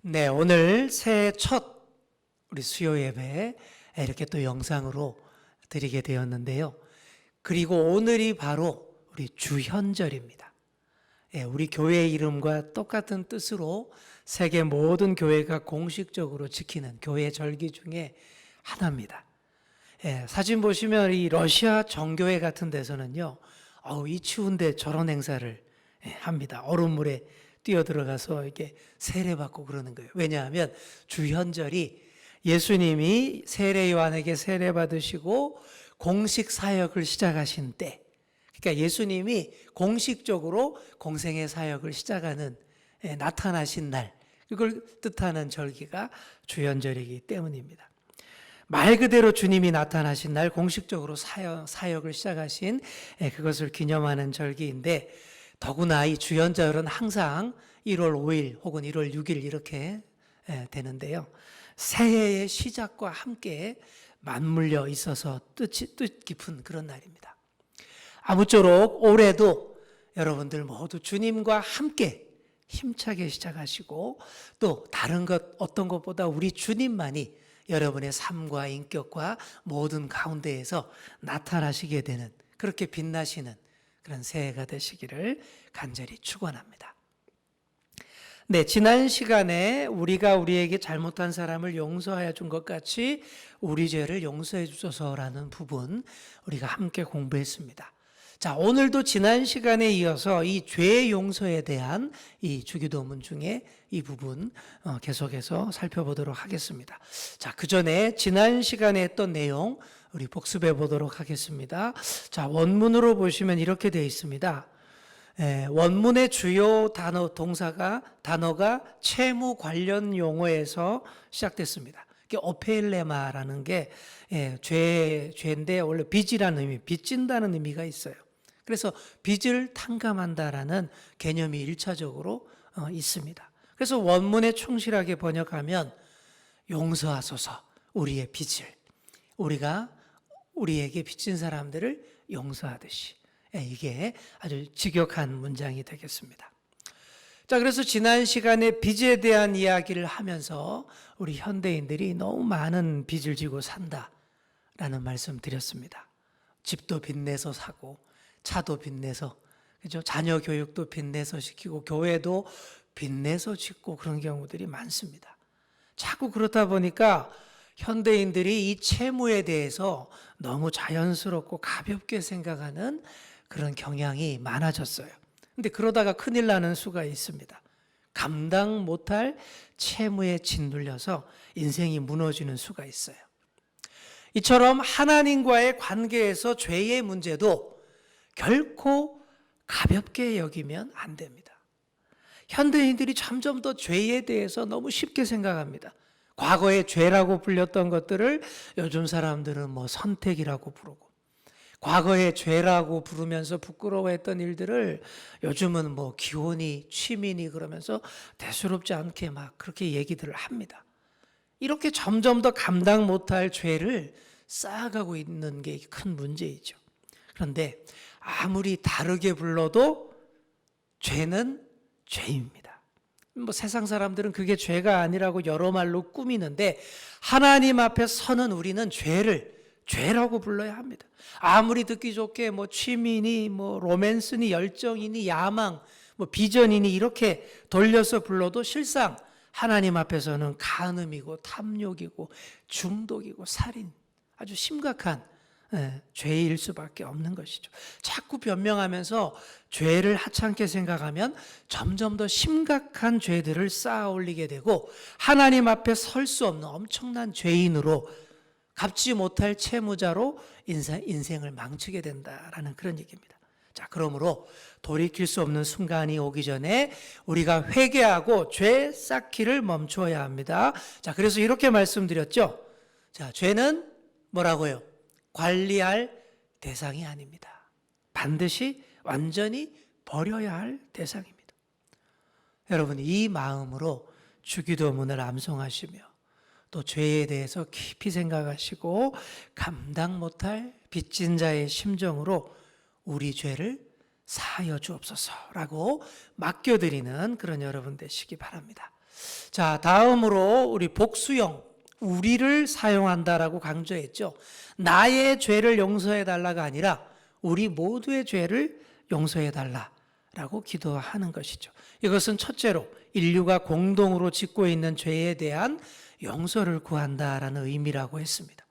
네, 오늘 새해 첫 우리 수요 예배 이렇게 또 영상으로 드리게 되었는데요. 그리고 오늘이 바로 우리 주현절입니다. 우리 교회 이름과 똑같은 뜻으로 세계 모든 교회가 공식적으로 지키는 교회 절기 중에 하나입니다. 사진 보시면 이 러시아 정교회 같은 데서는요, 이 추운데 저런 행사를 합니다. 얼음물에 뛰어들어가서 이렇게 세례받고 그러는 거예요. 왜냐하면 주현절이 예수님이 세례 요한에게 세례 받으시고 공식 사역을 시작하신 때, 그러니까 예수님이 공식적으로 공생의 사역을 시작하는 나타나신 날, 그걸 뜻하는 절기가 주현절이기 때문입니다. 말 그대로 주님이 나타나신 날 공식적으로 사역을 시작하신 그것을 기념하는 절기인데, 더구나 이 주현절은 항상 1월 5일 혹은 1월 6일 이렇게 되는데요. 새해의 시작과 함께 맞물려 있어서 뜻 깊은 그런 날입니다. 아무쪼록 올해도 여러분들 모두 주님과 함께 힘차게 시작하시고, 또 다른 것 어떤 것보다 우리 주님만이 여러분의 삶과 인격과 모든 가운데에서 나타나시게 되는, 그렇게 빛나시는 그런 새해가 되시기를 간절히 축원합니다. 네, 지난 시간에 우리가 우리에게 잘못한 사람을 용서하여 준 것 같이 우리 죄를 용서해 주소서라는 부분 우리가 함께 공부했습니다. 자, 오늘도 지난 시간에 이어서 이 죄 용서에 대한 이 주기도문 중에 이 부분 계속해서 살펴보도록 하겠습니다. 자, 그 전에 지난 시간에 했던 내용 우리 복습해 보도록 하겠습니다. 자, 원문으로 보시면 이렇게 되어 있습니다. 원문의 주요 단어가 채무 관련 용어에서 시작됐습니다. 오페일레마라는 게 죄인데 원래 빚이라는 의미, 빚진다는 의미가 있어요. 그래서 빚을 탕감한다라는 개념이 1차적으로 있습니다. 그래서 원문에 충실하게 번역하면 용서하소서 우리의 빚을, 우리가 우리에게 빚진 사람들을 용서하듯이, 이게 아주 직역한 문장이 되겠습니다. 자, 그래서 지난 시간에 빚에 대한 이야기를 하면서 우리 현대인들이 너무 많은 빚을 지고 산다라는 말씀 드렸습니다. 집도 빚내서 사고, 차도 빚내서, 그죠? 자녀 교육도 빚내서 시키고, 교회도 빚내서 짓고, 그런 경우들이 많습니다. 자꾸 그렇다 보니까 현대인들이 이 채무에 대해서 너무 자연스럽고 가볍게 생각하는 그런 경향이 많아졌어요. 근데 그러다가 큰일 나는 수가 있습니다. 감당 못할 채무에 짓눌려서 인생이 무너지는 수가 있어요. 이처럼 하나님과의 관계에서 죄의 문제도 결코 가볍게 여기면 안 됩니다. 현대인들이 점점 더 죄에 대해서 너무 쉽게 생각합니다. 과거에 죄라고 불렸던 것들을 요즘 사람들은 선택이라고 부르고, 과거에 죄라고 부르면서 부끄러워했던 일들을 요즘은 기혼이, 취미니 그러면서 대수롭지 않게 막 그렇게 얘기들을 합니다. 이렇게 점점 더 감당 못할 죄를 쌓아가고 있는 게 큰 문제이죠. 그런데 아무리 다르게 불러도 죄는 죄입니다. 세상 사람들은 그게 죄가 아니라고 여러 말로 꾸미는데, 하나님 앞에 서는 우리는 죄를 죄라고 불러야 합니다. 아무리 듣기 좋게 취미니 로맨스니 열정이니 야망 비전이니 이렇게 돌려서 불러도 실상 하나님 앞에서는 간음이고 탐욕이고 중독이고 살인, 아주 심각한 죄일 수밖에 없는 것이죠. 자꾸 변명하면서 죄를 하찮게 생각하면 점점 더 심각한 죄들을 쌓아 올리게 되고, 하나님 앞에 설 수 없는 엄청난 죄인으로, 갚지 못할 채무자로 인생을 망치게 된다라는 그런 얘기입니다. 자, 그러므로 돌이킬 수 없는 순간이 오기 전에 우리가 회개하고 죄 쌓기를 멈춰야 합니다. 자, 그래서 이렇게 말씀드렸죠. 자, 죄는 뭐라고요? 관리할 대상이 아닙니다. 반드시 완전히 버려야 할 대상입니다. 여러분, 이 마음으로 주기도문을 암송하시며 또 죄에 대해서 깊이 생각하시고 감당 못할 빚진 자의 심정으로 우리 죄를 사하여 주옵소서라고 맡겨드리는 그런 여러분 되시기 바랍니다. 자, 다음으로 우리 복수형, 우리를 사용한다라고 강조했죠. 나의 죄를 용서해달라가 아니라 우리 모두의 죄를 용서해달라라고 기도하는 것이죠. 이것은 첫째로 인류가 공동으로 짓고 있는 죄에 대한 용서를 구한다라는 의미라고 했습니다.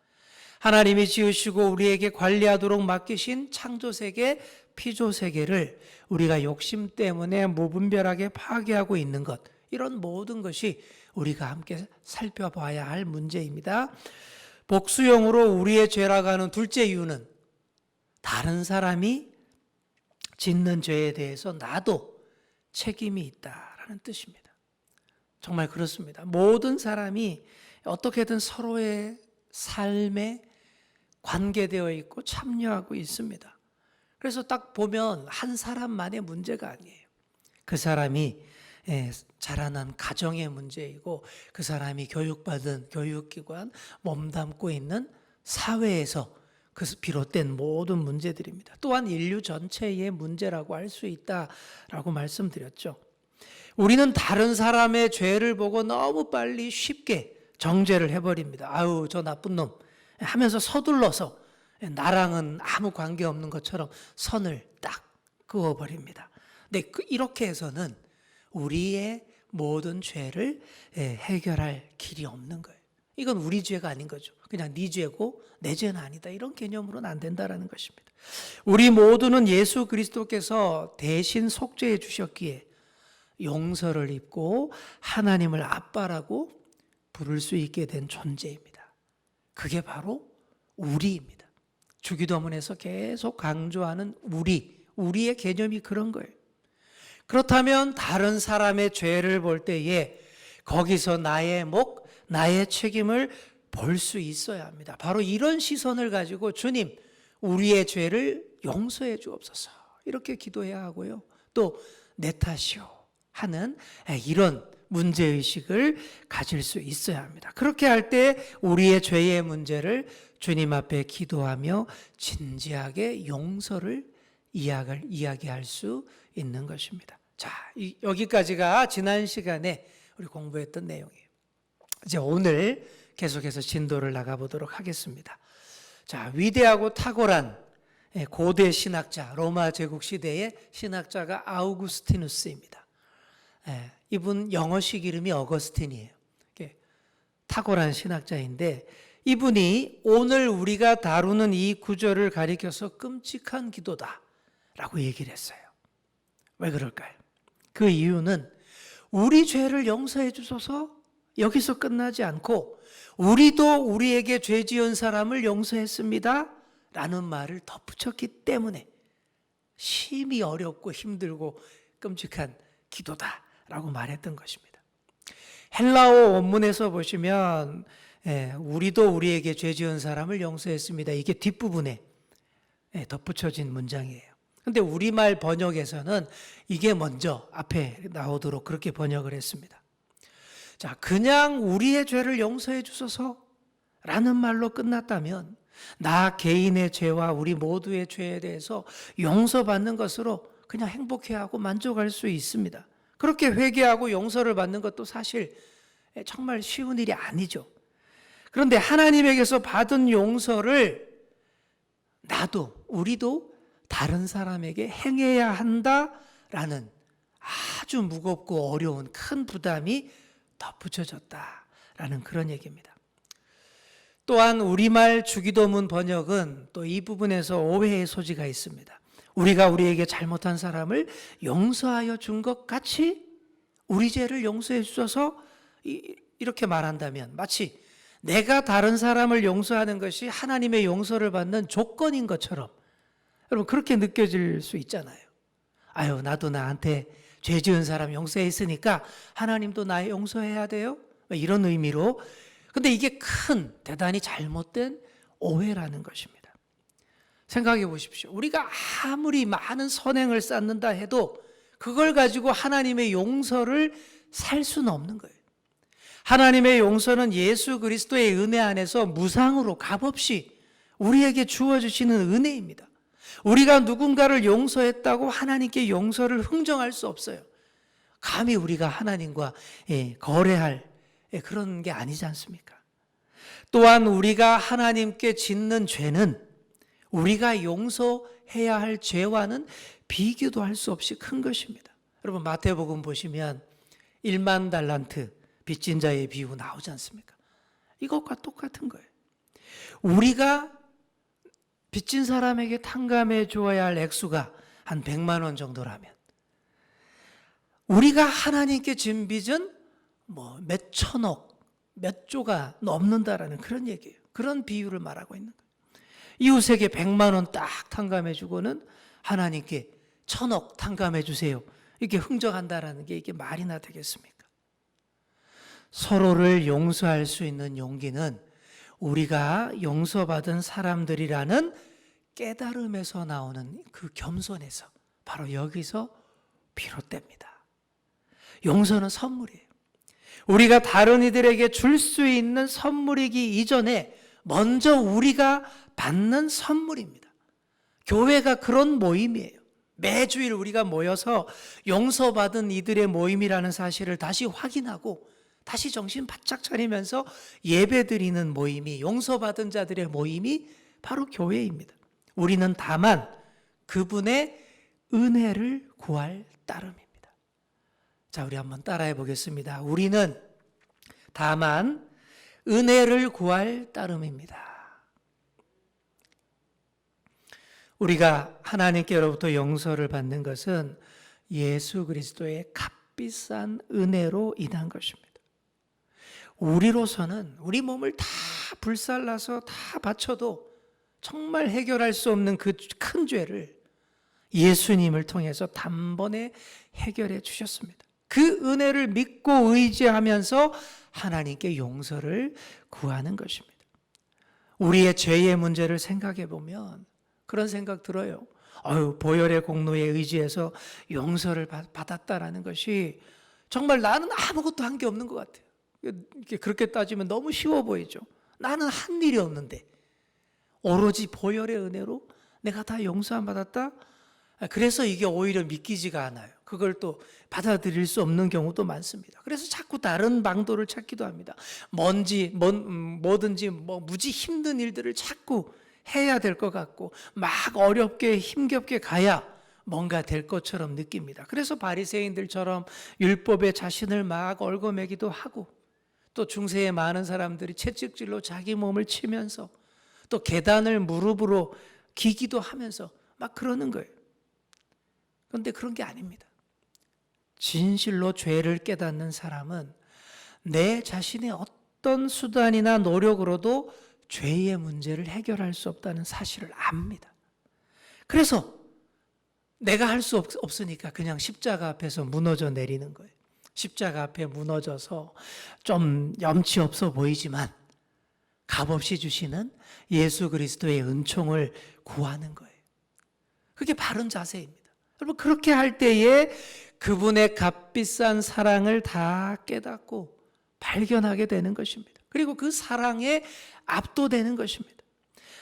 하나님이 지으시고 우리에게 관리하도록 맡기신 창조세계, 피조세계를 우리가 욕심 때문에 무분별하게 파괴하고 있는 것, 이런 모든 것이 우리가 함께 살펴봐야 할 문제입니다. 복수형으로 우리의 죄라고 하는 둘째 이유는 다른 사람이 짓는 죄에 대해서 나도 책임이 있다라는 뜻입니다. 정말 그렇습니다. 모든 사람이 어떻게든 서로의 삶에 관계되어 있고 참여하고 있습니다. 그래서 딱 보면 한 사람만의 문제가 아니에요. 그 사람이 자라난 가정의 문제이고 그 사람이 교육받은 교육기관, 몸담고 있는 사회에서 그 비롯된 모든 문제들입니다. 또한 인류 전체의 문제라고 할 수 있다라고 말씀드렸죠. 우리는 다른 사람의 죄를 보고 너무 빨리 쉽게 정죄를 해버립니다. 아유, 저 나쁜 놈 하면서 서둘러서 나랑은 아무 관계없는 것처럼 선을 딱 그어버립니다. 근데 이렇게 해서는 우리의 모든 죄를 해결할 길이 없는 거예요. 이건 우리 죄가 아닌 거죠. 그냥 네 죄고 내 죄는 아니다. 이런 개념으로는 안 된다는 것입니다. 우리 모두는 예수 그리스도께서 대신 속죄해 주셨기에 용서를 입고 하나님을 아빠라고 부를 수 있게 된 존재입니다. 그게 바로 우리입니다. 주기도문에서 계속 강조하는 우리의 개념이 그런 거예요. 그렇다면 다른 사람의 죄를 볼 때에 거기서 나의 목, 나의 책임을 볼 수 있어야 합니다. 바로 이런 시선을 가지고 주님, 우리의 죄를 용서해 주옵소서 이렇게 기도해야 하고요. 또 내 탓이요 하는 이런 문제의식을 가질 수 있어야 합니다. 그렇게 할 때 우리의 죄의 문제를 주님 앞에 기도하며 진지하게 용서를 이야기할 수 있는 것입니다. 자, 여기까지가 지난 시간에 우리 공부했던 내용이에요. 이제 오늘 계속해서 진도를 나가보도록 하겠습니다. 자, 위대하고 탁월한 고대 신학자, 로마 제국 시대의 신학자가 아우구스티누스입니다. 이분 영어식 이름이 어거스틴이에요. 탁월한 신학자인데 이분이 오늘 우리가 다루는 이 구절을 가리켜서 끔찍한 기도다라고 얘기를 했어요. 왜 그럴까요? 그 이유는 우리 죄를 용서해 주소서 여기서 끝나지 않고 우리도 우리에게 죄 지은 사람을 용서했습니다 라는 말을 덧붙였기 때문에 심히 어렵고 힘들고 끔찍한 기도다라고 말했던 것입니다. 헬라어 원문에서 보시면 우리도 우리에게 죄 지은 사람을 용서했습니다. 이게 뒷부분에 덧붙여진 문장이에요. 근데 우리말 번역에서는 이게 먼저 앞에 나오도록 그렇게 번역을 했습니다. 자, 그냥 우리의 죄를 용서해 주소서 라는 말로 끝났다면 나 개인의 죄와 우리 모두의 죄에 대해서 용서받는 것으로 그냥 행복해하고 만족할 수 있습니다. 그렇게 회개하고 용서를 받는 것도 사실 정말 쉬운 일이 아니죠. 그런데 하나님에게서 받은 용서를 우리도 다른 사람에게 행해야 한다라는 아주 무겁고 어려운 큰 부담이 덧붙여졌다라는 그런 얘기입니다. 또한 우리말 주기도문 번역은 또 이 부분에서 오해의 소지가 있습니다. 우리가 우리에게 잘못한 사람을 용서하여 준 것 같이 우리 죄를 용서해 주셔서 이렇게 말한다면 마치 내가 다른 사람을 용서하는 것이 하나님의 용서를 받는 조건인 것처럼 여러분 그렇게 느껴질 수 있잖아요. 아유, 나도 나한테 죄 지은 사람 용서했으니까 하나님도 나 용서해야 돼요? 이런 의미로. 근데 이게 대단히 잘못된 오해라는 것입니다. 생각해 보십시오. 우리가 아무리 많은 선행을 쌓는다 해도 그걸 가지고 하나님의 용서를 살 수는 없는 거예요. 하나님의 용서는 예수 그리스도의 은혜 안에서 무상으로 값없이 우리에게 주어주시는 은혜입니다. 우리가 누군가를 용서했다고 하나님께 용서를 흥정할 수 없어요. 감히 우리가 하나님과 거래할 그런 게 아니지 않습니까? 또한 우리가 하나님께 짓는 죄는 우리가 용서해야 할 죄와는 비교도 할 수 없이 큰 것입니다. 여러분 마태복음 보시면 1만 달란트 빚진 자의 비유 나오지 않습니까? 이것과 똑같은 거예요. 우리가 빚진 사람에게 탕감해 주어야 할 액수가 한 100만 원 정도라면 우리가 하나님께 진 빚은 몇 천억, 몇 조가 넘는다라는 그런 얘기예요. 그런 비유를 말하고 있는 거예요. 이웃에게 100만 원 딱 탕감해 주고는 하나님께 1000억 탕감해 주세요. 이렇게 흥정한다라는 게 이게 말이나 되겠습니까? 서로를 용서할 수 있는 용기는 우리가 용서받은 사람들이라는 깨달음에서 나오는 그 겸손에서 바로 여기서 비롯됩니다. 용서는 선물이에요. 우리가 다른 이들에게 줄 수 있는 선물이기 이전에 먼저 우리가 받는 선물입니다. 교회가 그런 모임이에요. 매주일 우리가 모여서 용서받은 이들의 모임이라는 사실을 다시 확인하고 다시 정신 바짝 차리면서 예배드리는 모임이, 용서받은 자들의 모임이 바로 교회입니다. 우리는 다만 그분의 은혜를 구할 따름입니다. 자, 우리 한번 따라해 보겠습니다. 우리는 다만 은혜를 구할 따름입니다. 우리가 하나님께로부터 용서를 받는 것은 예수 그리스도의 값비싼 은혜로 인한 것입니다. 우리로서는 우리 몸을 다 불살라서 다 바쳐도 정말 해결할 수 없는 그 큰 죄를 예수님을 통해서 단번에 해결해 주셨습니다. 그 은혜를 믿고 의지하면서 하나님께 용서를 구하는 것입니다. 우리의 죄의 문제를 생각해 보면 그런 생각 들어요. 보혈의 공로에 의지해서 용서를 받았다라는 것이 정말 나는 아무것도 한 게 없는 것 같아요. 그렇게 따지면 너무 쉬워 보이죠. 나는 한 일이 없는데 오로지 보혈의 은혜로 내가 다 용서 안 받았다? 그래서 이게 오히려 믿기지가 않아요. 그걸 또 받아들일 수 없는 경우도 많습니다. 그래서 자꾸 다른 방도를 찾기도 합니다. 뭐든지 무지 힘든 일들을 자꾸 해야 될 것 같고 막 어렵게 힘겹게 가야 뭔가 될 것처럼 느낍니다. 그래서 바리새인들처럼 율법에 자신을 막 얽어매기도 하고 또 중세에 많은 사람들이 채찍질로 자기 몸을 치면서 또 계단을 무릎으로 기기도 하면서 막 그러는 거예요. 그런데 그런 게 아닙니다. 진실로 죄를 깨닫는 사람은 내 자신의 어떤 수단이나 노력으로도 죄의 문제를 해결할 수 없다는 사실을 압니다. 그래서 내가 할 수 없으니까 그냥 십자가 앞에서 무너져 내리는 거예요. 십자가 앞에 무너져서 좀 염치 없어 보이지만 값없이 주시는 예수 그리스도의 은총을 구하는 거예요. 그게 바른 자세입니다. 여러분 그렇게 할 때에 그분의 값비싼 사랑을 다 깨닫고 발견하게 되는 것입니다. 그리고 그 사랑에 압도되는 것입니다.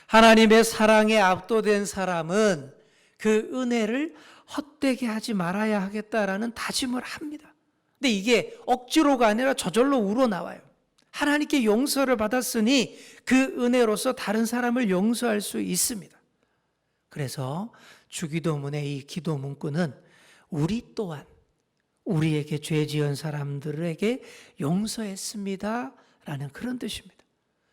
하나님의 사랑에 압도된 사람은 그 은혜를 헛되게 하지 말아야 하겠다라는 다짐을 합니다. 근데 이게 억지로가 아니라 저절로 우러나와요. 하나님께 용서를 받았으니 그 은혜로서 다른 사람을 용서할 수 있습니다. 그래서 주기도문의 이 기도 문구는 우리 또한 우리에게 죄 지은 사람들에게 용서했습니다 라는 그런 뜻입니다.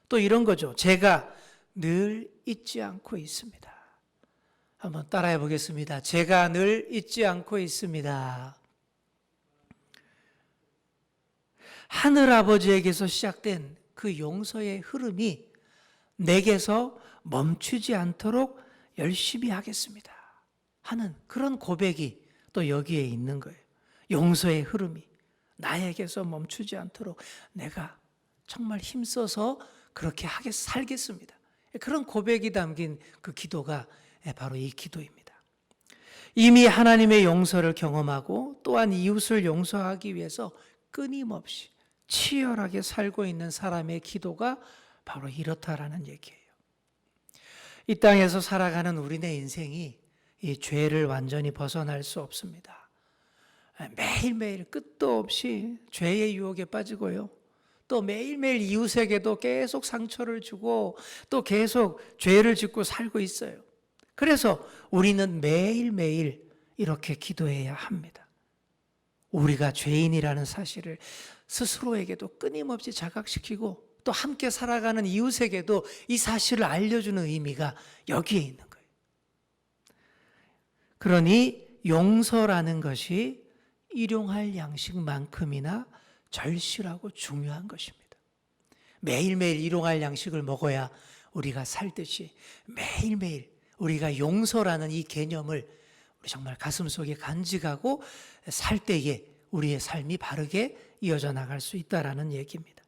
또 이런 거죠. 제가 늘 잊지 않고 있습니다. 한번 따라해 보겠습니다. 제가 늘 잊지 않고 있습니다. 하늘아버지에게서 시작된 그 용서의 흐름이 내게서 멈추지 않도록 열심히 하겠습니다 하는 그런 고백이 또 여기에 있는 거예요. 용서의 흐름이 나에게서 멈추지 않도록 내가 정말 힘써서 그렇게 살겠습니다. 그런 고백이 담긴 그 기도가 바로 이 기도입니다. 이미 하나님의 용서를 경험하고 또한 이웃을 용서하기 위해서 끊임없이 치열하게 살고 있는 사람의 기도가 바로 이렇다라는 얘기예요. 이 땅에서 살아가는 우리네 인생이 이 죄를 완전히 벗어날 수 없습니다. 매일매일 끝도 없이 죄의 유혹에 빠지고요. 또 매일매일 이웃에게도 계속 상처를 주고 또 계속 죄를 짓고 살고 있어요. 그래서 우리는 매일매일 이렇게 기도해야 합니다. 우리가 죄인이라는 사실을 스스로에게도 끊임없이 자각시키고 또 함께 살아가는 이웃에게도 이 사실을 알려주는 의미가 여기에 있는 거예요. 그러니 용서라는 것이 일용할 양식만큼이나 절실하고 중요한 것입니다. 매일매일 일용할 양식을 먹어야 우리가 살듯이 매일매일 우리가 용서라는 이 개념을 우리 정말 가슴속에 간직하고 살 때에 우리의 삶이 바르게 이어져 나갈 수 있다라는 얘기입니다.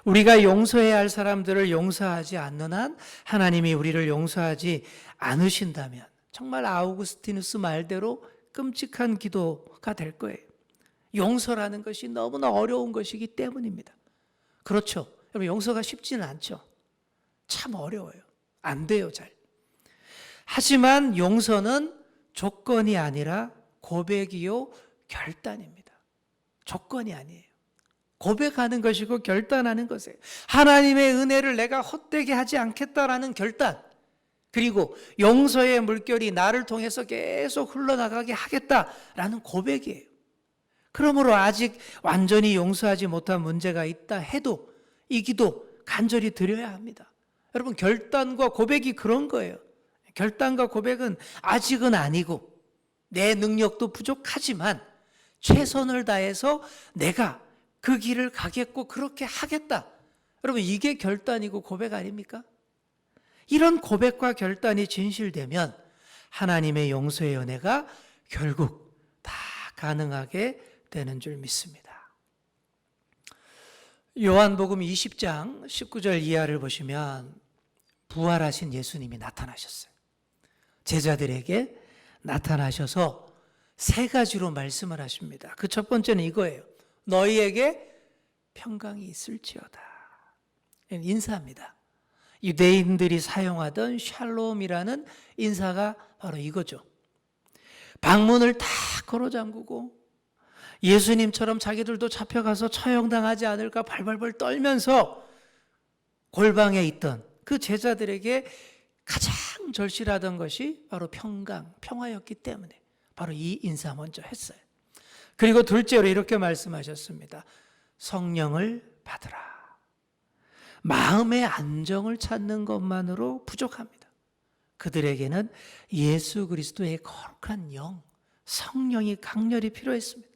우리가 용서해야 할 사람들을 용서하지 않는 한 하나님이 우리를 용서하지 않으신다면 정말 아우구스티누스 말대로 끔찍한 기도가 될 거예요. 용서라는 것이 너무나 어려운 것이기 때문입니다. 그렇죠. 여러분, 용서가 쉽지는 않죠. 참 어려워요. 안 돼요, 잘. 하지만 용서는 조건이 아니라 고백이요 결단입니다. 조건이 아니에요. 고백하는 것이고 결단하는 것이에요. 하나님의 은혜를 내가 헛되게 하지 않겠다라는 결단, 그리고 용서의 물결이 나를 통해서 계속 흘러나가게 하겠다라는 고백이에요. 그러므로 아직 완전히 용서하지 못한 문제가 있다 해도 이 기도 간절히 드려야 합니다. 여러분, 결단과 고백이 그런 거예요. 결단과 고백은 아직은 아니고 내 능력도 부족하지만 최선을 다해서 내가 그 길을 가겠고 그렇게 하겠다. 여러분, 이게 결단이고 고백 아닙니까? 이런 고백과 결단이 진실되면 하나님의 용서의 은혜가 결국 다 가능하게 되는 줄 믿습니다. 요한복음 20장 19절 이하를 보시면 부활하신 예수님이 나타나셨어요. 제자들에게 나타나셔서 세 가지로 말씀을 하십니다. 그 첫 번째는 이거예요. 너희에게 평강이 있을지어다. 인사입니다. 유대인들이 사용하던 샬롬이라는 인사가 바로 이거죠. 방문을 다 걸어 잠그고 예수님처럼 자기들도 잡혀가서 처형당하지 않을까 발발발 떨면서 골방에 있던 그 제자들에게 가장 절실하던 것이 바로 평강, 평화였기 때문에 바로 이 인사 먼저 했어요. 그리고 둘째로 이렇게 말씀하셨습니다. 성령을 받으라. 마음의 안정을 찾는 것만으로 부족합니다. 그들에게는 예수 그리스도의 거룩한 영, 성령이 강렬히 필요했습니다.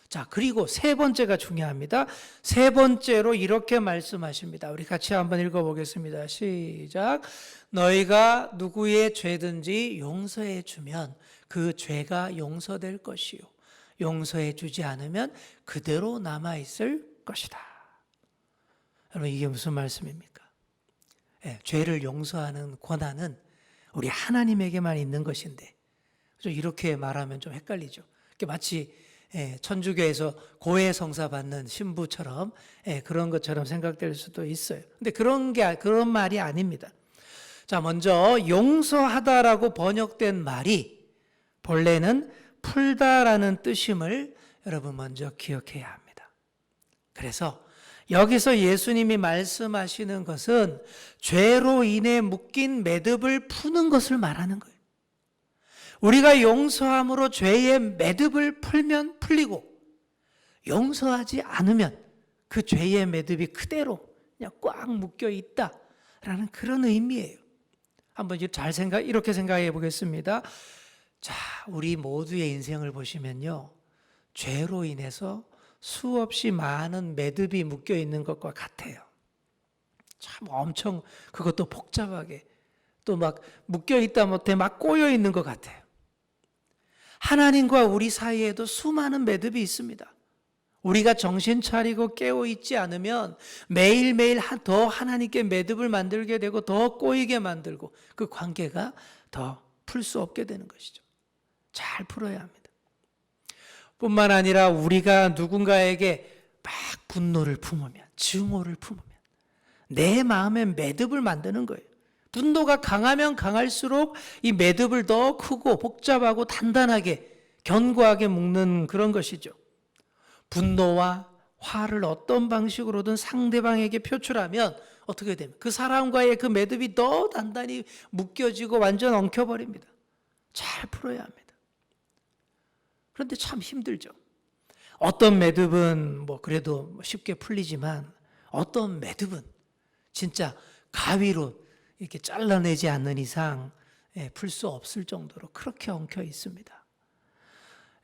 자, 그리고 세 번째가 중요합니다. 세 번째로 이렇게 말씀하십니다. 우리 같이 한번 읽어보겠습니다. 시작. 너희가 누구의 죄든지 용서해 주면 그 죄가 용서될 것이요, 용서해 주지 않으면 그대로 남아있을 것이다. 여러분, 이게 무슨 말씀입니까? 죄를 용서하는 권한은 우리 하나님에게만 있는 것인데, 이렇게 말하면 좀 헷갈리죠. 마치 천주교에서 고해 성사 받는 신부처럼 그런 것처럼 생각될 수도 있어요. 근데 그런 말이 아닙니다. 자, 먼저 용서하다라고 번역된 말이 본래는 풀다라는 뜻임을 여러분 먼저 기억해야 합니다. 그래서 여기서 예수님이 말씀하시는 것은 죄로 인해 묶인 매듭을 푸는 것을 말하는 거예요. 우리가 용서함으로 죄의 매듭을 풀면 풀리고, 용서하지 않으면 그 죄의 매듭이 그대로 그냥 꽉 묶여 있다라는 그런 의미예요. 한번 이렇게 생각해 보겠습니다. 자, 우리 모두의 인생을 보시면요, 죄로 인해서 수없이 많은 매듭이 묶여 있는 것과 같아요. 참 엄청 그것도 복잡하게 또 막 묶여 있다 못해 막 꼬여 있는 것 같아요. 하나님과 우리 사이에도 수많은 매듭이 있습니다. 우리가 정신 차리고 깨어 있지 않으면 매일매일 더 하나님께 매듭을 만들게 되고 더 꼬이게 만들고 그 관계가 더 풀 수 없게 되는 것이죠. 잘 풀어야 합니다. 뿐만 아니라 우리가 누군가에게 막 분노를 품으면, 증오를 품으면 내 마음에 매듭을 만드는 거예요. 분노가 강하면 강할수록 이 매듭을 더 크고 복잡하고 단단하게 견고하게 묶는 그런 것이죠. 분노와 화를 어떤 방식으로든 상대방에게 표출하면 어떻게 됩니까? 그 사람과의 그 매듭이 더 단단히 묶여지고 완전 엉켜버립니다. 잘 풀어야 합니다. 그런데 참 힘들죠. 어떤 매듭은 그래도 쉽게 풀리지만 어떤 매듭은 진짜 가위로 이렇게 잘라내지 않는 이상 풀 수 없을 정도로 그렇게 엉켜 있습니다.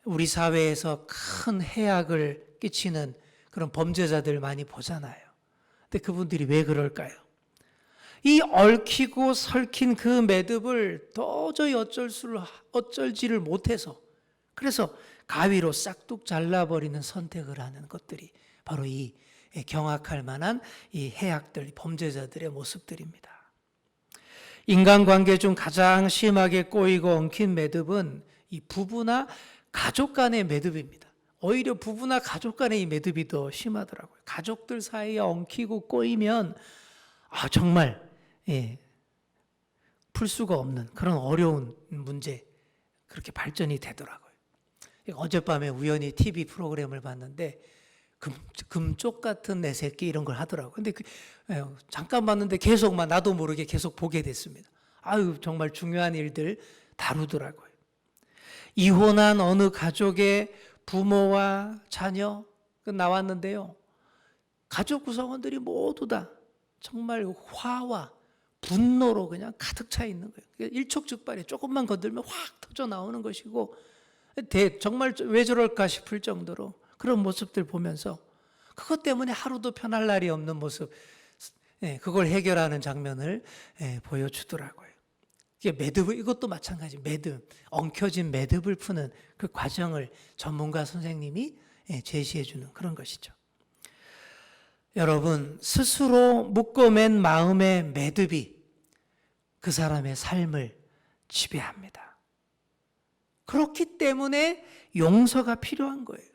우리 사회에서 큰 해악을 끼치는 그런 범죄자들 많이 보잖아요. 근데 그분들이 왜 그럴까요? 이 얽히고 설킨 그 매듭을 도저히 어쩔지를 못해서, 그래서 가위로 싹둑 잘라버리는 선택을 하는 것들이 바로 이 경악할 만한 이 해악들, 범죄자들의 모습들입니다. 인간관계 중 가장 심하게 꼬이고 엉킨 매듭은 이 부부나 가족 간의 매듭입니다. 오히려 부부나 가족 간의 이 매듭이 더 심하더라고요. 가족들 사이에 엉키고 꼬이면 정말 풀 수가 없는 그런 어려운 문제, 그렇게 발전이 되더라고요. 어젯밤에 우연히 TV 프로그램을 봤는데 금쪽 같은 내 새끼 이런 걸 하더라고요. 근데 잠깐 봤는데 계속 나도 모르게 계속 보게 됐습니다. 정말 중요한 일들 다루더라고요. 이혼한 어느 가족의 부모와 자녀 나왔는데요. 가족 구성원들이 모두 다 정말 화와 분노로 그냥 가득 차 있는 거예요. 일촉즉발에 조금만 건들면 확 터져 나오는 것이고, 정말 왜 저럴까 싶을 정도로 그런 모습들 보면서 그것 때문에 하루도 편할 날이 없는 모습, 그걸 해결하는 장면을 보여주더라고요. 이것도 마찬가지, 매듭, 엉켜진 매듭을 푸는 그 과정을 전문가 선생님이 제시해 주는 그런 것이죠. 여러분, 스스로 묶어맨 마음의 매듭이 그 사람의 삶을 지배합니다. 그렇기 때문에 용서가 필요한 거예요.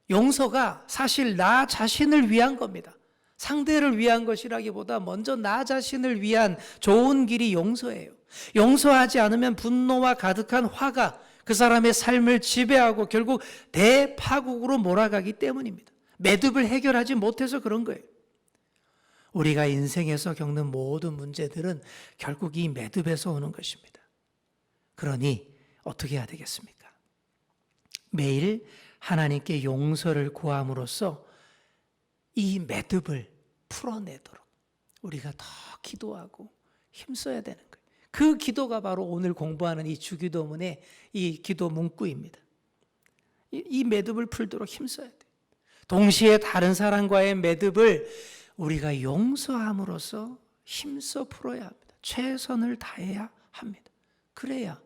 용서가 사실 나 자신을 위한 겁니다. 상대를 위한 것이라기보다 먼저 나 자신을 위한 좋은 길이 용서예요. 용서하지 않으면 분노와 가득한 화가 그 사람의 삶을 지배하고 결국 대파국으로 몰아가기 때문입니다. 매듭을 해결하지 못해서 그런 거예요. 우리가 인생에서 겪는 모든 문제들은 결국 이 매듭에서 오는 것입니다. 그러니 어떻게 해야 되겠습니까? 매일 하나님께 용서를 구함으로써 이 매듭을 풀어내도록 우리가 더 기도하고 힘써야 되는 거예요. 그 기도가 바로 오늘 공부하는 이 주기도문의 이 기도 문구입니다. 이 매듭을 풀도록 힘써야 돼요. 동시에 다른 사람과의 매듭을 우리가 용서함으로써 힘써 풀어야 합니다. 최선을 다해야 합니다. 그래야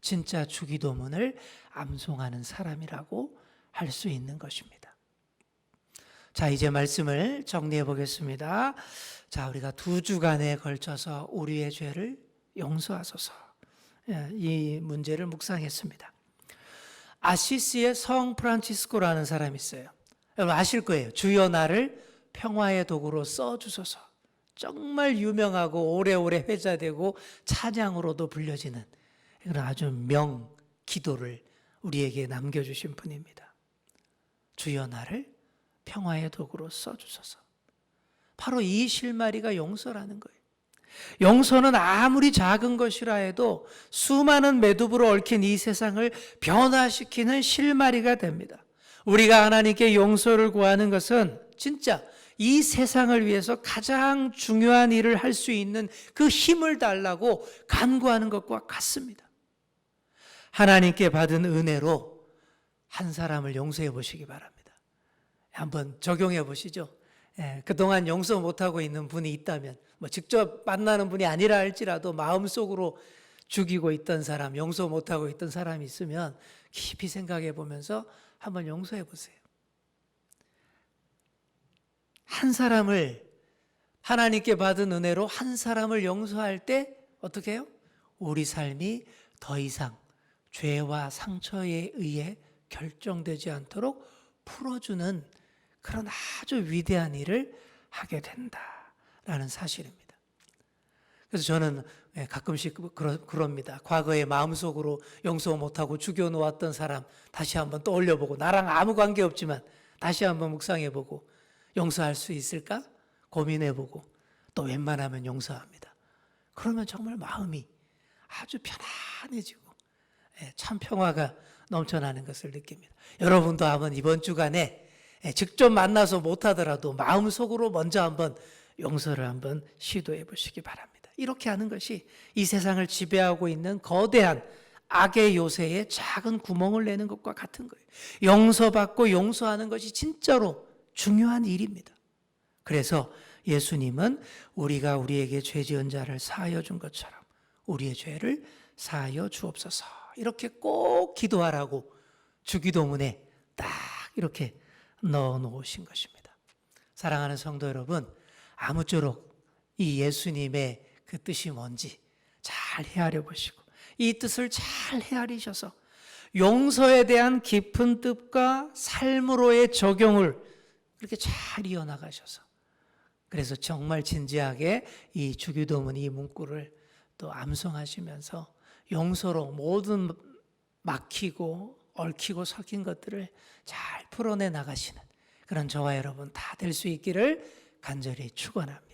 진짜 주기도문을 암송하는 사람이라고 할 수 있는 것입니다. 자, 이제 말씀을 정리해 보겠습니다. 자, 우리가 2주간에 걸쳐서 우리의 죄를 용서하소서, 이 문제를 묵상했습니다. 아시시의 성 프란치스코라는 사람이 있어요. 여러분 아실 거예요. 주여 나를 평화의 도구로 써주소서. 정말 유명하고 오래오래 회자되고 찬양으로도 불려지는 그런 아주 명기도를 우리에게 남겨주신 분입니다. 주여 나를 평화의 도구로 써주소서. 바로 이 실마리가 용서라는 거예요. 용서는 아무리 작은 것이라 해도 수많은 매듭으로 얽힌 이 세상을 변화시키는 실마리가 됩니다. 우리가 하나님께 용서를 구하는 것은 진짜 이 세상을 위해서 가장 중요한 일을 할 수 있는 그 힘을 달라고 간구하는 것과 같습니다. 하나님께 받은 은혜로 한 사람을 용서해 보시기 바랍니다. 한번 적용해 보시죠. 그동안 용서 못하고 있는 분이 있다면, 직접 만나는 분이 아니라 할지라도 마음속으로 죽이고 있던 사람, 용서 못하고 있던 사람이 있으면 깊이 생각해 보면서 한번 용서해 보세요. 한 사람을, 하나님께 받은 은혜로 한 사람을 용서할 때 어떻게 해요? 우리 삶이 더 이상 죄와 상처에 의해 결정되지 않도록 풀어주는 그런 아주 위대한 일을 하게 된다라는 사실입니다. 그래서 저는 가끔씩 그럽니다. 과거에 마음속으로 용서 못하고 죽여놓았던 사람 다시 한번 떠올려보고, 나랑 아무 관계 없지만 다시 한번 묵상해보고, 용서할 수 있을까 고민해보고, 또 웬만하면 용서합니다. 그러면 정말 마음이 아주 편안해지고 참 평화가 넘쳐나는 것을 느낍니다. 여러분도 한번 이번 주간에 직접 만나서 못하더라도 마음속으로 먼저 한번 용서를 한번 시도해 보시기 바랍니다. 이렇게 하는 것이 이 세상을 지배하고 있는 거대한 악의 요새에 작은 구멍을 내는 것과 같은 거예요. 용서받고 용서하는 것이 진짜로 중요한 일입니다. 그래서 예수님은 우리가 우리에게 죄 지은 자를 사하여 준 것처럼 우리의 죄를 사하여 주옵소서, 이렇게 꼭 기도하라고 주기도문에 딱 이렇게 넣어 놓으신 것입니다. 사랑하는 성도 여러분, 아무쪼록 이 예수님의 그 뜻이 뭔지 잘 헤아려 보시고, 이 뜻을 잘 헤아리셔서 용서에 대한 깊은 뜻과 삶으로의 적용을 그렇게 잘 이어나가셔서, 그래서 정말 진지하게 이 주기도문 이 문구를 또 암송하시면서 용서로 모든 막히고 얽히고 섞인 것들을 잘 풀어내 나가시는 그런 저와 여러분 다 될 수 있기를 간절히 축원합니다.